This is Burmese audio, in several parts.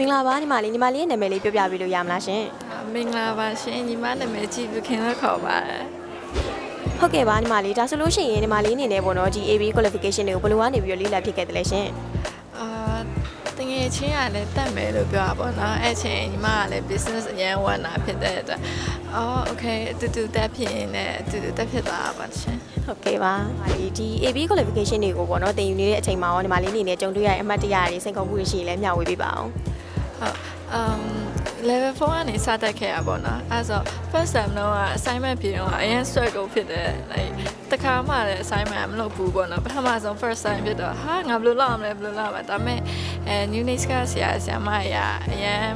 င်္ဂလာပါညီမလေးရဲ့နာမည်လေးပြောပြပေးလို့ရမလားရှင် မင်္ဂလာပါရှင်ညီမနာမည်ကြည့်ခင်လို့ခေါ်ပါတယ် ဟုတ်ကဲ့ပါညီမလေးဒါဆိုလို့ရှိရင်ညီမလေးအနေနဲ့ပေါ့နော်ဒီ AB qualification တွေကိုဘယ်လိုကနေပြီးတော့လေ့လာဖြစ်ခဲ့တယ်လဲရှင် တငယ်ချင်းကလည်းတက်မယ်လို့ပြောတာပေါ့နော်အဲ့ချိန်ညီမကလည်း business အရင်ဝင်တာဖြစ်တဲ့အတွက်โอเคအတူတူတက်ဖြစ်ရင်လည်းအတူတူတက်ဖြစ်သွားပါရှင် ဟုတ်ကဲ့ပါဒီ AB qualification တွေကိုပေါ့နော်သင်ယူနေတဲ့အချိန်မှာရောညီမလေးအနေနဲ့ကြုံတွေ့ရတဲ့အမှတ်တရတွေစိန်ခေါ်မှုတွေရှိရင်လည်းမျှဝေပေးပါအောင် level 4ကနေစတက်ခဲ့ရပါတော့။အဲဆို first time တော့ assignment ပြင်တော့အရင် struggle ဖြစ်တယ်။ like တခါမှလည်း assignment မလုပ်ဘူးပေါ့နော်။ပထမဆုံး first time ဖြစ်တော့ဟာငါဘယ်လိုလုပ်ရမလဲဒါပေမဲ့new next ကဆရာမရအရင်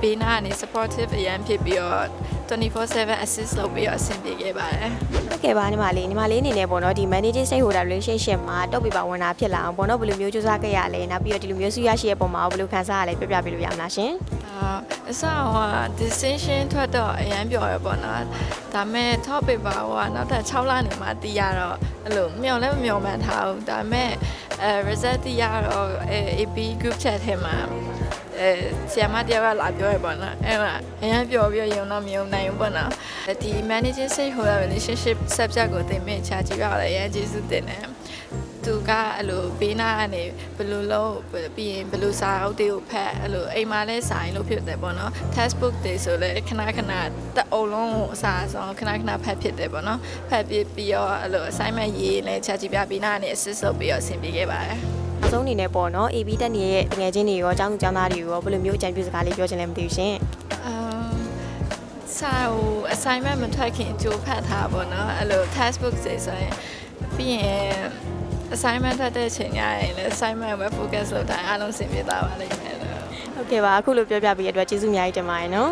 ဘေးနားကနေ supportive အရင်ဖြစ်ပြီးတော့24/7 assist လုပ်ပြီးတော့အဆင်ပြေခဲ့ပါတယ်။ ဟုတ်ကဲ့ပါညီမလေးအနေနဲ့ပေါ့နော်ဒီ managing stakeholder relationship မှာတော့ပြပါဝင်တာဖြစ်လာအောင်ပေါ့နော်ဘယ်လိုမျိုးစူးစမ်းခဲ့ရလဲနောက်ပြီးတော့ဒီလိုမျိုးစုရရှိရဲ့ပုံမှာဘယ်လိုခံစားရလဲပြပြပေးလို့ရမလားရှင် အစက decision ထွက်တော့အရင်ပြောရပေါ့နော်ဒါပေမဲ့ top paper နောက်ထပ်6လနေမှတည်ရတော့အဲ့လိုမျောလည်းမမျောမှန်းထားဘူးဒါပေမဲ့result တည်ရတော့ AP group chat ထဲမှာဆရာမတယောက်ကလာပြောရပေါ့နော်အဲ့မှာအရင်ပြောပြီးရုံတော့မယုံနိုင်ဘူးပေါ့နော်ဒီ managing stakeholder relationship subject ကိုသင်ပေးချာကြည့်ရတာအရင်ကျေးဇူးတင်တယ်သူကအဲ့လိုဘေးနားကနေဘယ်လိုလုပ်ပြီးရင်ဘယ်လိုစာအုပ်တွေကိုဖတ်အဲ့လိုအိမ်မှာလဲစာရင်လို့ဖြစ်တယ်ပေါ့နော် textbook တွေဆိုလဲခဏတအုပ်လုံးကိုအစားအဆုံးခဏဖတ်ဖြစ်တယ်ပေါ့နော်ဖတ်ပြီးတော့အဲ့လို assignment ရေးလဲချာကြည့်ပြဘေးနားကနေ assist လုပ်ပြီးတော့အဆင်ပြေခဲ့ပါတယ်အဆုံးအနေနဲ့ပေါ့နော် AB တက်နေတဲ့ငယ်ချင်းတွေရောအကြောင်းကျောင်းသားတွေရောဘယ်လိုမျိုးအကြံပြုစကားလေးပြောချင်လဲမသိဘူးရှင်စာကို assignment မထွက်ခင်ကြိုးဖတ်ထားပေါ့နော်အဲ့လို textbook တွေဆိုရင်ပြီးရင် assignment ထွက်တဲ့ချိန်ရရင်လည်း assignment ပဲ focus လုပ်တာအားလုံးဆင်ပြေသွားပါလိမ့်မယ်ဟုတ်ကဲ့ပါအခုလိုပြောပြပေးရတဲ့အတွက်ကျေးဇူးအများကြီးတင်ပါတယ်နော်